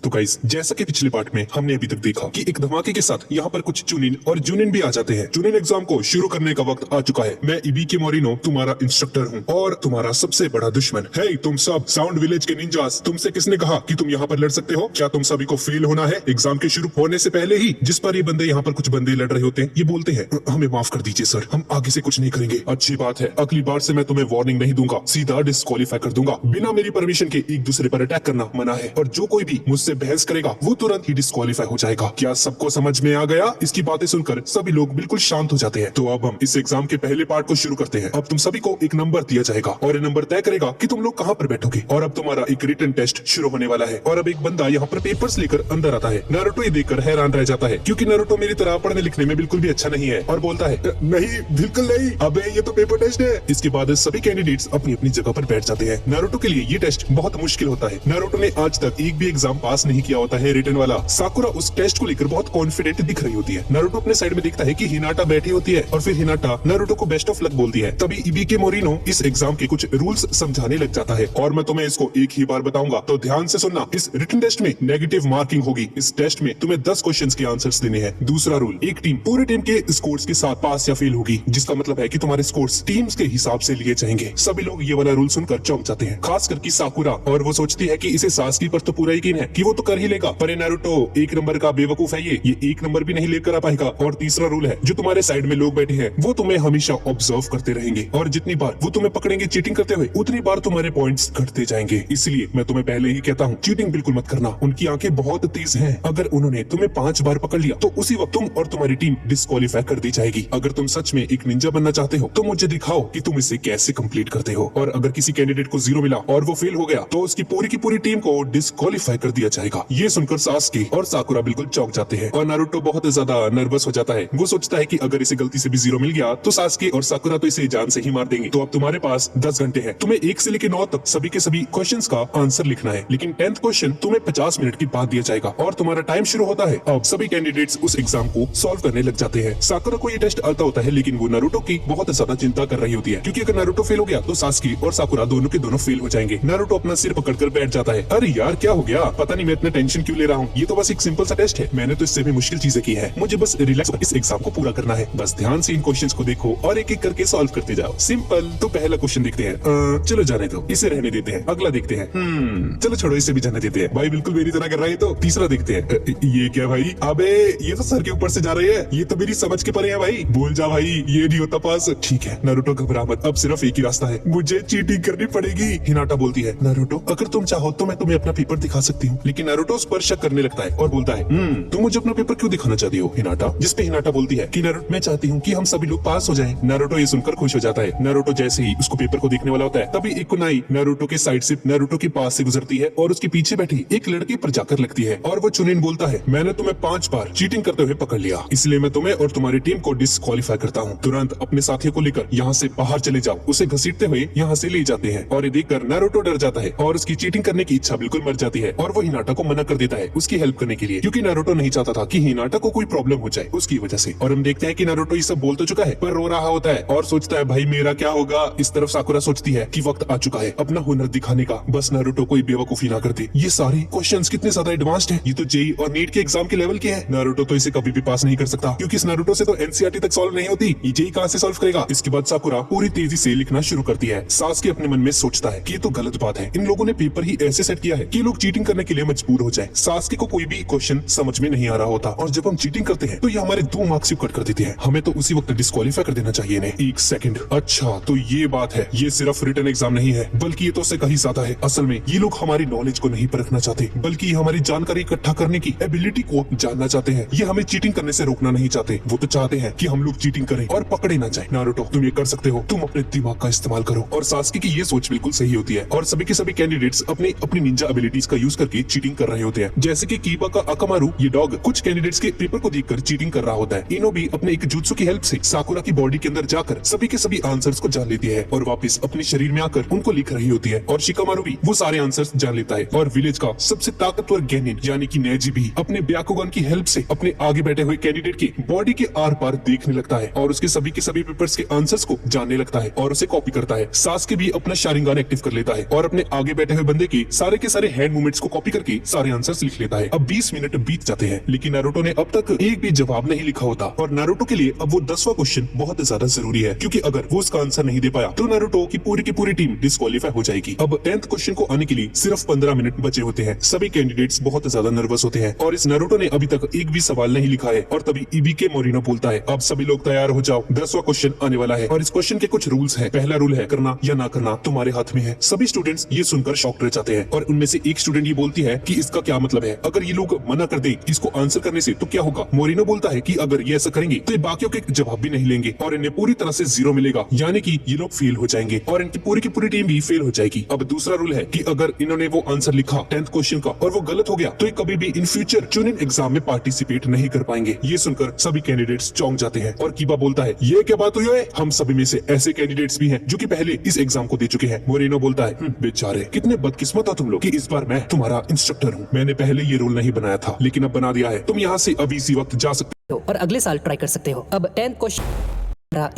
तो गाइस, जैसा कि पिछले पार्ट में हमने अभी तक देखा कि एक धमाके के साथ यहाँ पर कुछ चुनिन और जूनिन भी आ जाते हैं। चुनिन एग्जाम को शुरू करने का वक्त आ चुका है। मैं इबीके मोरिनो तुम्हारा इंस्ट्रक्टर हूँ और तुम्हारा सबसे बड़ा दुश्मन। हे तुम सब साउंड विलेज के निंजास, तुमसे किसने कहा कि तुम यहाँ पर लड़ सकते हो? क्या तुम सभी को फेल होना है एग्जाम के शुरू होने से पहले ही? जिस पर ये बंदे यहाँ पर कुछ बंदे लड़ रहे होते हैं, ये बोलते हैं हमें माफ कर दीजिए सर, हम आगे से कुछ नहीं करेंगे। अच्छी बात है, अगली बार से मैं तुम्हें वार्निंग नहीं दूंगा, सीधा डिस्क्वालीफाई कर दूंगा। बिना मेरी परमिशन के एक दूसरे पर अटैक करना मना है और जो कोई भी मुझसे बहस करेगा वो तुरंत ही डिस्क्वालीफाई हो जाएगा। क्या सबको समझ में आ गया? इसकी बातें सुनकर सभी लोग बिल्कुल शांत हो जाते हैं। तो अब हम इस एग्जाम के पहले पार्ट को शुरू करते हैं। अब तुम सभी को एक नंबर दिया जाएगा और ये नंबर तय करेगा कि तुम लोग कहाँ पर बैठोगे। और अब तुम्हारा एक रिटन टेस्ट शुरू होने वाला है और अब एक बंदा यहाँ पर पेपर्स लेकर अंदर आता है। नारुतो ये देखकर हैरान रह जाता है क्योंकि नारुतो मेरी तरह पढ़ने लिखने में बिल्कुल भी अच्छा नहीं है और बोलता है नहीं, बिल्कुल नहीं, अबे ये तो पेपर टेस्ट है। इसके बाद सभी कैंडिडेट्स अपनी अपनी जगह पर बैठ जाते हैं। नारुतो के लिए ये टेस्ट बहुत मुश्किल होता है। नारुतो ने आज तक एक भी एग्जाम पास नहीं किया होता है रिटन वाला। साकुरा उस टेस्ट को लेकर बहुत कॉन्फिडेंट दिख रही होती है। नारुतो अपने साइड में देखता है कि हिनाटा बैठी होती है और फिर हिनाटा नारुतो को बेस्ट ऑफ लक बोलती है। तभी इबीके मोरिनो इस एग्जाम के कुछ रूल्स समझाने लग जाता है और मैं तुम्हें इसको एक ही बार बताऊंगा, तो ध्यान से सुनना। इस रिटन टेस्ट में नेगेटिव मार्किंग होगी। इस टेस्ट में तुम्हें 10 क्वेश्चंस के आंसर्स देने हैं। दूसरा रूल, एक टीम पूरे टीम के स्कोर्स के साथ पास या फेल होगी, जिसका मतलब है कि तुम्हारे स्कोर्स टीम्स के हिसाब से लिए जाएंगे। सभी लोग ये वाला रूल सुनकर चौंक जाते हैं, खास करके साकुरा, और वो सोचती है कि इसे सासकी पर तो पूरा यकीन है कि वो तो कर ही लेगा। पर नारुतो एक नंबर का बेवकूफ है, ये एक नंबर भी नहीं लेकर आ पाएगा। और तीसरा रूल है, जो तुम्हारे साइड में लोग बैठे हैं वो तुम्हें हमेशा ऑब्जर्व करते रहेंगे और जितनी बार वो तुम्हें पकड़ेंगे चीटिंग करते हुए उतनी बार तुम्हारे पॉइंट्स घटते जाएंगे। इसलिए मैं तुम्हें पहले ही कहता हूँ, चीटिंग बिल्कुल मत करना। उनकी आंखें बहुत तेज हैं। अगर उन्होंने तुम्हें 5 बार पकड़ लिया तो उसी वक्त तुम और तुम्हारी टीम डिस्क्वालीफाई कर दी जाएगी। अगर तुम सच में एक निंजा बनना चाहते हो तो मुझे दिखाओ कि तुम इसे कैसे कंप्लीट करते हो। और अगर किसी कैंडिडेट को 0 मिला और वो फेल हो गया तो उसकी पूरी की पूरी टीम को डिस्क्वालीफाई कर दिया जाएगा। ये सुनकर सासकी और साकुरा बिल्कुल चौंक जाते हैं और नारुतो बहुत ज्यादा नर्वस हो जाता है। वो सोचता है कि अगर इसे गलती से भी 0 मिल गया तो सासकी और साकुरा तो इसे जान से ही मार देंगे। तो अब तुम्हारे पास 10 घंटे हैं। तुम्हें 1 से लेकर 9 तक सभी के सभी क्वेश्चंस का आंसर लिखना है, लेकिन 10th क्वेश्चन तुम्हें 50 मिनट की बाद दिया जाएगा और तुम्हारा टाइम शुरू होता है। अब सभी कैंडिडेट्स उस एग्जाम को सॉल्व करने लग जाते हैं। साकुरा को ये टेस्ट आता होता है, लेकिन वो नारुतो की बहुत ज्यादा चिंता कर रही होती है क्योंकि अगर नारुतो फेल हो गया तो सासकी और साकुरा दोनों के दोनों फेल हो जाएंगे। नारुतो अपना सिर पकड़कर बैठ जाता है। अरे यार, क्या हो गया? पता नहीं मैं इतना टेंशन क्यों ले रहा हूँ। ये तो बस एक सिंपल सा टेस्ट है। मैंने तो इससे भी मुश्किल चीजें की है। मुझे बस रिलैक्स इस एग्जाम को पूरा करना है। बस ध्यान से इन क्वेश्चंस को देखो और एक एक करके सॉल्व करते जाओ। सिंपल। तो पहला क्वेश्चन देखते हैं। चलो जाने दो, इसे रहने देते हैं। अगला देखते हैं। चलो छोड़ो, इसे भी जाने देते हैं। भाई बिल्कुल मेरी तरह कर रहा है। तो तीसरा देखते हैं। ये क्या भाई? अबे ये तो सर के ऊपर से जा रही है। ये तो मेरी समझ के परे है भाई। बोल जा भाई, ये नहीं होता पास। ठीक है नारुतो, घबरा मत। अब सिर्फ एक ही रास्ता है, मुझे चीटिंग करनी पड़ेगी। हिनाटा बोलती है, नारुतो अगर तुम चाहो तो मैं तुम्हें अपना पेपर दिखा सकती हूँ। लेकिन नारुतो उस पर शक करने लगता है और बोलता है तुम मुझे अपना पेपर क्यों दिखाना चाहती हो हिनाटा? जिसपे हिनाटा बोलती है कि नारुतो, मैं चाहती हूँ कि हम सभी लोग पास हो जाएं। नारुतो ये सुनकर खुश हो जाता है। नारुतो जैसे ही उसको पेपर को देखने वाला होता है तभी एक कुनाई नारुतो के साइड से नारुतो के पास से गुजरती है और उसके पीछे बैठी एक लड़की पर जाकर लगती है और वो चुनिन बोलता है, मैंने तुम्हें 5 बार चीटिंग करते हुए पकड़ लिया, इसलिए मैं तुम्हें और तुम्हारी टीम को डिस्क्वालीफाई करता हूँ। तुरंत अपने साथियों को लेकर यहाँ से बाहर चले जाओ। उसे घसीटते हुए यहाँ से ले जाते हैं और ये देखकर नारुतो डर जाता है और उसकी चीटिंग करने की इच्छा बिल्कुल मर जाती है और वो हिनाटा को मना कर देता है उसकी हेल्प करने के लिए, क्योंकि नारुतो नहीं चाहता था कि हिनाटा को कोई प्रॉब्लम हो जाए उसकी वजह से। और हम देखते हैं कि नारुतो ये सब बोल तो चुका है पर रो रहा होता है और सोचता है भाई मेरा क्या होगा। इस तरफ साकुरा सोचती है कि वक्त आ चुका है अपना हुनर दिखाने का, बस नारुतो कोई बेवकूफी ना करती। ये सारे क्वेश्चंस कितने ज्यादा एडवांस्ड हैं। ये तो जेई और नीट के एग्जाम के लेवल के हैं। नारुतो तो इसे कभी भी पास नहीं कर सकता क्योंकि इस नारुतो से तो एनसीईआरटी तक सॉल्व नहीं होती। ये जेई कहां से सॉल्व करेगा? इसके बाद साकुरा पूरी तेजी से लिखना शुरू करती है। सासकी अपने मन में सोचता है कि ये तो गलत बात है। इन लोगों ने पेपर ही ऐसे सेट किया है कि लोग चीटिंग करने के लिए मजबूर हो जाए। सासकी को कोई भी क्वेश्चन समझ में नहीं आ रहा होता और जब हम चीटिंग करते हैं तो ये हमारे 2 मार्क्स कट कर देते हैं। हमें तो उसी वक्त डिस्क्वालीफाई कर देना चाहिए इन्हें। 1 सेकंड, अच्छा तो ये बात है। ये सिर्फ रिटन एग्जाम नहीं है बल्कि ये तो उससे कहीं ज्यादा है। असल में ये लोग हमारी नॉलेज को नहीं परखना चाहते बल्कि हमारी जानकारी इकट्ठा करने की एबिलिटी को जानना चाहते हैं। ये हमें चीटिंग करने से रोकना नहीं चाहते। वो तो चाहते हैं कि हम लोग चीटिंग करें और पकड़े ना जाए। नारुतो तुम ये कर सकते हो, तुम अपने दिमाग का इस्तेमाल करो। और सासकी की ये सोच बिल्कुल सही होती है और सभी के सभी कैंडिडेट्स अपनी निंजा एबिलिटीज का यूज करके चीटिंग कर रहे होते हैं। जैसे कि कीबा का अकामारू ये डॉग कुछ कैंडिडेट्स के पेपर को देखकर चीटिंग कर रहा होता है। इनो भी अपने एक जुत्सु की हेल्प से साकुरा की बॉडी के अंदर जाकर सभी के सभी आंसर्स को जान लेती है और वापस अपने शरीर में आकर उनको लिख रही होती है। और शिकामारू भी वो सारे आंसर्स जान लेता है। और विलेज का सबसे ताकतवर गेनिन यानी कि नेजी भी अपने ब्याकुगन की हेल्प से अपने आगे बैठे हुए कैंडिडेट की बॉडी के आर पार देखने लगता है और उसके सभी के सभी पेपर्स के आंसर्स को जानने लगता है और उसे कॉपी करता है। सासकी भी अपना शारिंगान एक्टिव कर लेता है और अपने आगे बैठे हुए बंदे के सारे हैंड मूवमेंट्स को कॉपी करके के सारे आंसर्स लिख लेता है। अब 20 मिनट बीत जाते हैं लेकिन नारुतो ने अब तक एक भी जवाब नहीं लिखा होता और नारुतो के लिए अब वो 10वां क्वेश्चन बहुत ज्यादा जरूरी है, क्योंकि अगर वो उसका आंसर नहीं दे पाया तो नारुतो की पूरी टीम डिस्क्वालीफाई हो जाएगी। अब 10th क्वेश्चन को आने के लिए सिर्फ 15 मिनट बचे होते हैं। सभी कैंडिडेट्स बहुत ज्यादा नर्वस होते हैं और इस नारुतो ने अभी तक एक भी सवाल नहीं लिखा है और तभी इबीके मोरिनो बोलता है, अब सभी लोग तैयार हो जाओ, 10वां क्वेश्चन आने वाला है और इस क्वेश्चन के कुछ रूल्स है। पहला रूल है करना या ना करना तुम्हारे हाथ में है। सभी स्टूडेंट्स ये सुनकर शॉक रह जाते हैं और उनमें से एक स्टूडेंट ये बोलती है कि इसका क्या मतलब है, अगर ये लोग मना कर दे इसको आंसर करने से तो क्या होगा। मोरिनो बोलता है कि अगर ये ऐसा करेंगे तो ये बाकियों के जवाब भी नहीं लेंगे और इन्हें पूरी तरह से 0 मिलेगा, यानी कि ये लोग फेल हो जाएंगे और इनकी पूरी की पूरी टीम भी फेल हो जाएगी। अब दूसरा रूल है कि अगर इन्होंने वो आंसर लिखा 10th क्वेश्चन का और वो गलत हो गया तो ये कभी भी इन फ्यूचर चुनिंग एग्जाम में पार्टिसिपेट नहीं कर पाएंगे। ये सुनकर सभी कैंडिडेट्स चौंक जाते हैं और कीबा बोलता है, ये क्या बात हुई है, हम सभी में से ऐसे कैंडिडेट्स भी हैं जो कि पहले इस एग्जाम को दे चुके हैं। मोरिनो बोलता है, बेचारे कितने बदकिस्मत हो तुम लोग कि इस बार मैं तुम्हारा इंस्ट्रक्टर हूँ। मैंने पहले ये रूल नहीं बनाया था लेकिन अब बना दिया है। तुम यहाँ से अभी इसी वक्त जा सकते हो और अगले साल ट्राई कर सकते हो। अब 10th क्वेश्चन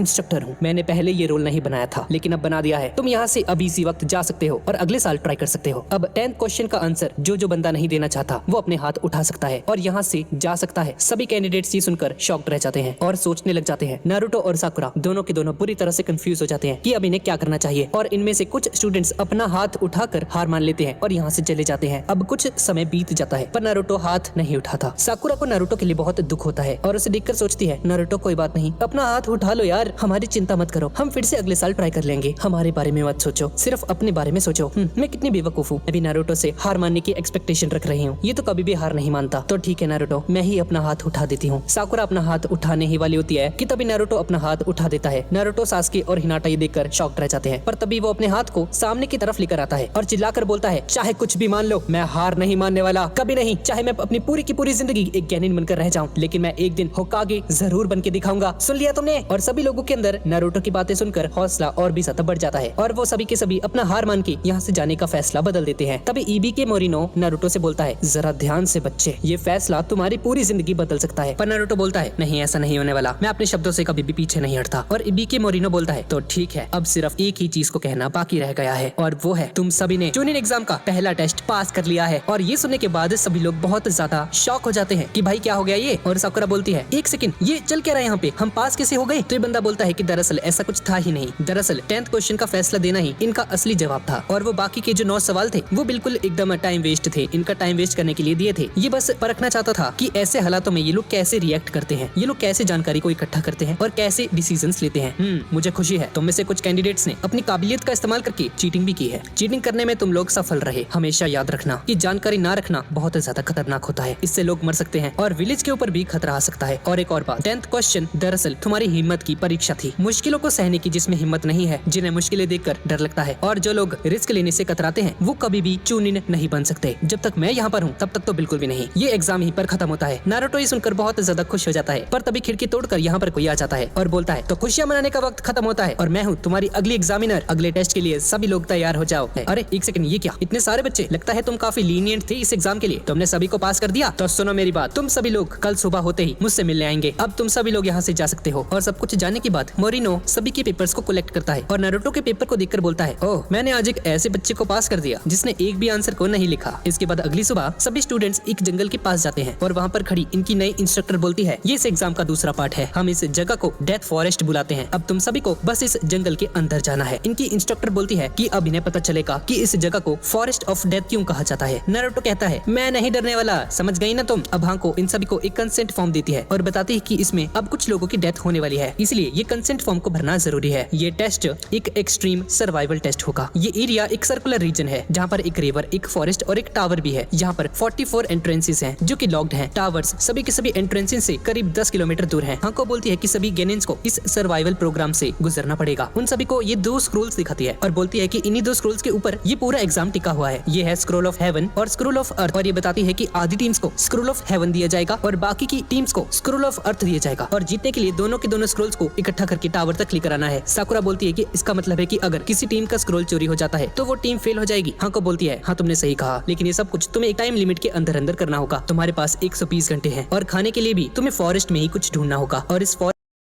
इंस्ट्रक्टर हूँ, मैंने पहले ये रोल नहीं बनाया था लेकिन अब बना दिया है। तुम यहाँ से अभी इसी वक्त जा सकते हो और अगले साल ट्राई कर सकते हो। अब 10th क्वेश्चन का आंसर जो बंदा नहीं देना चाहता वो अपने हाथ उठा सकता है और यहाँ से जा सकता है। सभी कैंडिडेट्स ये सुनकर शॉक्ड रह जाते हैं और सोचने लग जाते हैं। नारुतो और साकुरा दोनों के दोनों पूरी तरह से कंफ्यूज हो जाते हैं कि अब इन्हें क्या करना चाहिए और इनमें से कुछ स्टूडेंट्स अपना हाथ उठाकर हार मान लेते हैं और यहाँ से चले जाते हैं। अब कुछ समय बीत जाता है पर नारुतो हाथ नहीं उठाता। साकुरा को नारुतो के लिए बहुत दुख होता है और उसे देखकर सोचती है, नारुतो कोई बात नहीं, अपना हाथ उठा लो यार, हमारी चिंता मत करो, हम फिर से अगले साल ट्राई कर लेंगे, हमारे बारे में मत सोचो, सिर्फ अपने बारे में सोचो। मैं कितनी बेवकूफ हूँ, अभी नारुतो से हार मानने की एक्सपेक्टेशन रख रही हूँ, ये तो कभी भी हार नहीं मानता। तो ठीक है नारुतो, मैं ही अपना हाथ उठा देती हूँ। साकुरा अपना हाथ उठाने ही वाली होती है कि तभी नारुतो अपना हाथ उठा देता है। नारुतो, सासुके और हिनाटा ये देखकर शॉक्ड रह जाते हैं पर तभी वो अपने हाथ को सामने की तरफ लेकर आता है और चिल्लाकर बोलता है, चाहे कुछ भी मान लो, मैं हार नहीं मानने वाला, कभी नहीं। चाहे मैं अपनी पूरी की पूरी जिंदगी एक गेनिन बनकर रह जाऊं, लेकिन मैं एक दिन होकागे जरूर बन के दिखाऊंगा। सुन लिया तुमने? और सभी लोगों के अंदर नारुतो की बातें सुनकर हौसला और भी ज्यादा बढ़ जाता है और वो सभी के सभी अपना हार मान के यहाँ से जाने का फैसला बदल देते हैं। तभी इबीके मोरिनो नारुतो से बोलता है, जरा ध्यान से बच्चे, ये फैसला तुम्हारी पूरी जिंदगी बदल सकता है। पर नारुतो बोलता है, नहीं ऐसा नहीं होने वाला, मैं अपने शब्दों से कभी भी पीछे नहीं हटता। और इबीके मोरिनो बोलता है, तो ठीक है, अब सिर्फ एक ही चीज को कहना बाकी रह गया है और वो है तुम सभी ने चुनिन एग्जाम का पहला टेस्ट पास कर लिया है। और ये सुनने के बाद सभी लोग बहुत ज्यादा शॉक हो जाते हैं कि भाई क्या हो गया ये। और साकुरा बोलती है, एक सेकंड, ये चल क्या रहा है यहाँ पे, हम पास कैसे हो गए? तो ये बंदा बोलता है कि दरअसल ऐसा कुछ था ही नहीं, दरअसल 10th क्वेश्चन का फैसला देना ही इनका असली जवाब था और वो बाकी के जो 9 सवाल थे वो बिल्कुल एकदम टाइम वेस्ट थे, इनका टाइम वेस्ट करने के लिए दिए थे। ये बस परखना चाहता था कि ऐसे हालातों में ये लोग कैसे रिएक्ट करते हैं, ये लोग कैसे जानकारी को इकट्ठा करते हैं और कैसे डिसीजंस लेते हैं। मुझे खुशी है तुम में से कुछ कैंडिडेट्स ने अपनी काबिलियत का इस्तेमाल करके चीटिंग भी की है। चीटिंग करने में तुम लोग सफल रहे। हमेशा याद रखना कि जानकारी ना रखना बहुत ज्यादा खतरनाक होता है, इससे लोग मर सकते हैं और विलेज के ऊपर भी खतरा आ सकता है। और एक और बात, 10th क्वेश्चन दरअसल तुम्हारी हिम्मत की परीक्षा थी, मुश्किलों को सहने की जिसमें हिम्मत नहीं है, जिन्हें मुश्किलें देखकर डर लगता है और जो लोग रिस्क लेने से कतराते हैं वो कभी भी चुनिन नहीं बन सकते। जब तक मैं यहाँ पर हूँ तब तक तो बिल्कुल भी नहीं। ये एग्जाम ही पर खत्म होता है। नारुतो ये सुनकर बहुत ज्यादा खुश हो जाता है पर तभी खिड़की तोड़कर यहाँ पर कोई आ जाता है और बोलता है, तो खुशियां मनाने का वक्त खत्म होता है और मैं हूँ तुम्हारी अगली एग्जामिनर, अगले टेस्ट के लिए सभी लोग तैयार हो जाओ। अरे एक सेकंड, ये क्या, इतने सारे बच्चे, लगता है तुम काफी लीनियंट थे इस एग्जाम के लिए, तुमने सभी को पास कर दिया। तो सुनो मेरी बात, तुम सभी लोग कल सुबह होते ही मुझसे मिलने आएंगे। अब तुम सभी लोग यहाँ से जा सकते हो। और सब कुछ जाने के बाद मोरिनो सभी के पेपर्स को कलेक्ट करता है और नारुतो के पेपर को देखकर बोलता है, ओह मैंने आज एक ऐसे बच्चे को पास कर दिया जिसने एक भी आंसर को नहीं लिखा। इसके बाद अगली सुबह सभी स्टूडेंट्स एक जंगल के पास जाते हैं और वहाँ पर खड़ी इनकी नई इंस्ट्रक्टर बोलती है, ये इस एग्जाम का दूसरा पार्ट है, हम इस जगह को डेथ फॉरेस्ट बुलाते हैं, अब तुम सभी को बस इस जंगल के अंदर जाना है। इनकी इंस्ट्रक्टर बोलती है कि अब इन्हें पता चलेगा कि इस जगह को फॉरेस्ट ऑफ डेथ क्यों कहा जाता है। नारुतो कहता है, मैं नहीं डरने वाला, समझ गई ना तुम। अब हाँ को इन सभी को एक कंसेंट फॉर्म देती है और बताती है कि इसमें अब कुछ लोगों की डेथ होने वाली है, इसलिए ये कंसेंट फॉर्म को भरना जरूरी है। ये टेस्ट एक एक्सट्रीम सर्वाइवल टेस्ट होगा। ये एरिया एक सर्कुलर रीजन है जहाँ पर एक रिवर, एक फॉरेस्ट और एक टावर भी है। यहाँ पर 44 एंट्रेंसेस हैं जो कि लॉक्ड हैं। टावर्स सभी के सभी एंट्रेंसेस से करीब 10 किलोमीटर दूर हैं। हाको बोलती है कि सभी गेनिन्स को इस सर्वाइवल प्रोग्राम से गुजरना पड़ेगा। उन सभी को ये 2 स्क्रोल्स दिखाती है और बोलती है कि इन्हीं 2 स्क्रोल्स के ऊपर ये पूरा एग्जाम टिका हुआ है। ये है स्क्रोल ऑफ हेवन और स्क्रोल ऑफ अर्थ। और ये बताती है कि आधी टीम्स को स्क्रोल ऑफ हेवन दिया जाएगा और बाकी की टीम्स को स्क्रोल ऑफ अर्थ दिया जाएगा और जीतने के लिए दोनों के दोनों स्क्रोल्स को इकट्ठा करके टावर तक लेकर आना है। साकुरा बोलती है कि इसका मतलब है कि अगर किसी टीम का स्क्रोल चोरी हो जाता है तो वो टीम फेल हो जाएगी। हाको बोलती है, हाँ तुमने सही कहा, लेकिन ये सब कुछ तुम्हें एक टाइम लिमिट के अंदर अंदर करना होगा। तुम्हारे पास 120 घंटे हैं और खाने के लिए भी तुम्हें फॉरेस्ट में ही कुछ ढूंढना होगा और इस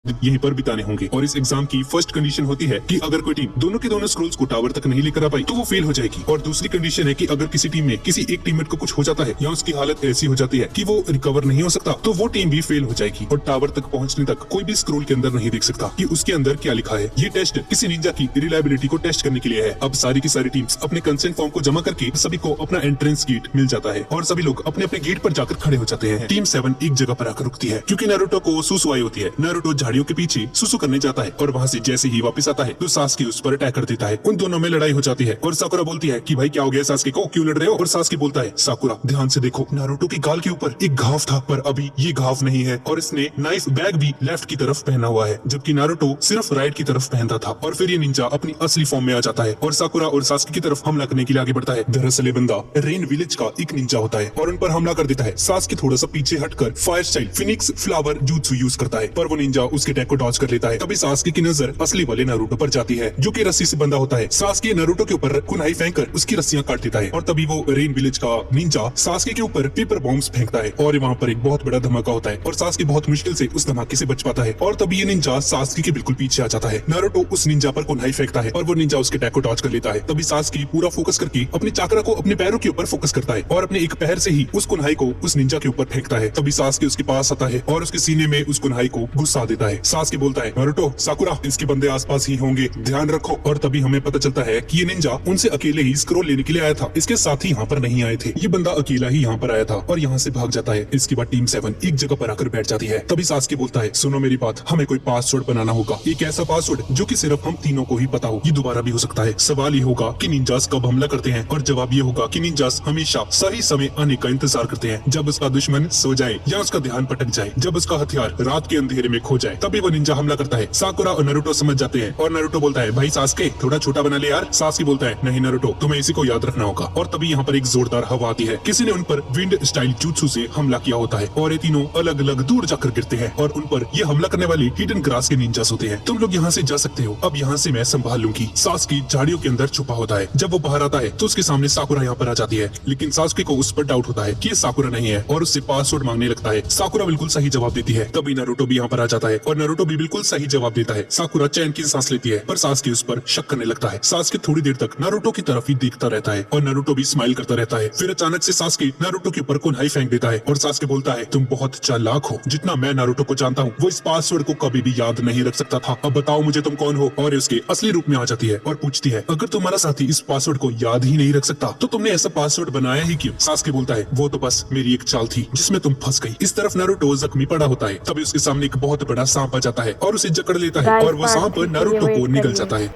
यहीं पर बिताने होंगे। और इस एग्जाम की फर्स्ट कंडीशन होती है कि अगर कोई टीम दोनों के दोनों स्क्रोल्स को टावर तक नहीं लेकर आ पाई तो वो फेल हो जाएगी। और दूसरी कंडीशन है कि अगर किसी टीम में किसी एक टीममेट को कुछ हो जाता है या उसकी हालत ऐसी हो जाती है कि वो रिकवर नहीं हो सकता तो वो टीम भी फेल हो जाएगी और टावर तक पहुंचने तक कोई भी स्क्रोल के अंदर नहीं देख सकता कि उसके अंदर क्या लिखा है। ये टेस्ट किसी निंजा की रिलायबिलिटी को टेस्ट करने के लिए है। अब सारी की सारी टीम्स अपने कंसेंट फॉर्म को जमा करके सभी को अपना एंट्रेंस गेट मिल जाता है और सभी लोग अपने अपने गेट पर जाकर खड़े हो जाते हैं। टीम 7 एक जगह पर आकर रुकती है क्योंकि नारुतो को सुसु आई होती है। नारुतो झाड़ियों के पीछे सुसु करने जाता है और वहाँ से जैसे ही वापस आता है तो सास्के उस पर अटैक कर देता है। उन दोनों में लड़ाई हो जाती है और साकुरा बोलती है कि भाई क्या हो गया सास्के को, क्यों लड़ रहे हो? और सास्के बोलता है साकुरा ध्यान से देखो, नारुतो की गाल के ऊपर एक घाव था पर अभी ये घाव नहीं है और इसने नाइफ बैग भी लेफ्ट की तरफ पहना हुआ है जबकि नारुतो सिर्फ राइट की तरफ पहनता था। और फिर ये निंजा अपनी असली फॉर्म में आ जाता है और साकुरा और सास्के की तरफ हमला करने के लिए आगे बढ़ता है। दरअसल ये बंदा रेन विलेज का एक निंजा होता है और उन पर हमला कर देता है। सास्के थोड़ा सा पीछे हटकर fire style Phoenix flower jutsu use करता है पर वो निंजा उसके अटैक को डॉज कर लेता है। तभी सास्के की नजर असली वाले नारुतो पर जाती है जो कि रस्सी से बंधा होता है। सास्के नारुतो के ऊपर कुनाई फेंककर उसकी रस्सियां काट देता है और तभी वो रेन विलेज का निंजा सास्के के ऊपर पेपर बॉम्ब्स फेंकता है और वहाँ पर एक बहुत बड़ा धमाका होता है और सास्के बहुत मुश्किल से उस धमाके से बच पाता है। और तभी ये निंजा सास्के के बिल्कुल पीछे आ जाता है। नारुतो उस निंजा पर कुनाई फेंकता है और वो निंजा उसके अटैक को डॉज कर लेता है। तभी सास्के पूरा फोकस करके अपने चाकरा को अपने पैरों के ऊपर फोकस करता है और अपने एक पैर से ही उस कुनाई को उस निंजा के ऊपर फेंकता है। तभी सास्के उसके पास आता है और उसके सीने में उस कुनाई को घुसा देता है। सास्के बोलता है नारुतो साकुरा इसके बंदे आसपास ही होंगे, ध्यान रखो। और तभी हमें पता चलता है कि ये निंजा उनसे अकेले ही स्क्रोल लेने के लिए आया था, इसके साथ ही यहाँ पर नहीं आए थे। ये बंदा अकेला ही यहाँ पर आया था और यहाँ से भाग जाता है। इसके बाद टीम 7 एक जगह पर आकर बैठ जाती है। तभी सास्के बोलता है सुनो मेरी बात, हमें कोई पासवर्ड बनाना होगा, एक ऐसा पासवर्ड जो कि सिर्फ हम तीनों को ही पता हो। ये दोबारा भी हो सकता है। सवाल ये होगा कि निंजास कब हमला करते हैं और जवाब ये होगा कि निंजास हमेशा सही समय आने का इंतजार करते हैं, जब उसका दुश्मन सो जाए या उसका ध्यान भटक जाए, जब उसका हथियार रात के अंधेरे में खो जाए, तभी वो निंजा हमला करता है। साकुरा और नारुतो समझ जाते हैं और नारुतो बोलता है भाई सास्के थोड़ा छोटा बना ले यार। सास्के बोलता है नहीं नारुतो तुम्हें इसी को याद रखना होगा। और तभी यहाँ पर एक जोरदार हवा आती है, किसी ने उन पर विंड स्टाइल jutsu से हमला किया होता है और ये तीनों अलग अलग दूर जाकर गिरते हैं और उन पर ये हमला करने वाले हिडन ग्रास के निंजास होते हैं। तुम लोग यहाँ से जा सकते हो, अब यहाँ से मैं संभाल लूंगी। सास्के झाड़ियों के अंदर छुपा होता है। जब वो बाहर आता है तो उसके सामने साकुरा यहाँ पर आ जाती है लेकिन सास्के को उस पर डाउट होता है कि ये साकुरा नहीं है और उससे पासवर्ड मांगने लगता है। साकुरा बिल्कुल सही जवाब देती है। तभी नारुतो भी यहाँ पर आ जाता है और नारुतो भी बिल्कुल सही जवाब देता है। साकुरा चैन की सांस लेती है पर सास्के उस पर शक करने लगता है। सास्के थोड़ी देर तक नारुतो की तरफ ही देखता रहता है और नारुतो भी स्माइल करता रहता है। फिर अचानक से सास्के नारुतो के ऊपर कुनाई फेंक देता है और सास्के बोलता है तुम बहुत चालाक हो, जितना मैं नारुतो को जानता हूँ वो इस पासवर्ड को कभी भी याद नहीं रख सकता था। अब बताओ मुझे तुम कौन हो। और उसके असली रूप में आ जाती है और पूछती है अगर तुम्हारा साथी इस पासवर्ड को याद ही नहीं रख सकता तो तुमने ऐसा पासवर्ड बनाया ही क्यों? सास्के बोलता है वो तो बस मेरी एक चाल थी जिसमें तुम फंस गई। इस तरफ नारुतो जख्मी पड़ा होता है। तभी उसके सामने एक बहुत बड़ा सांप आ जाता है और उसे जकड़ लेता है और वो सांप नारुतो को निगल जाता है।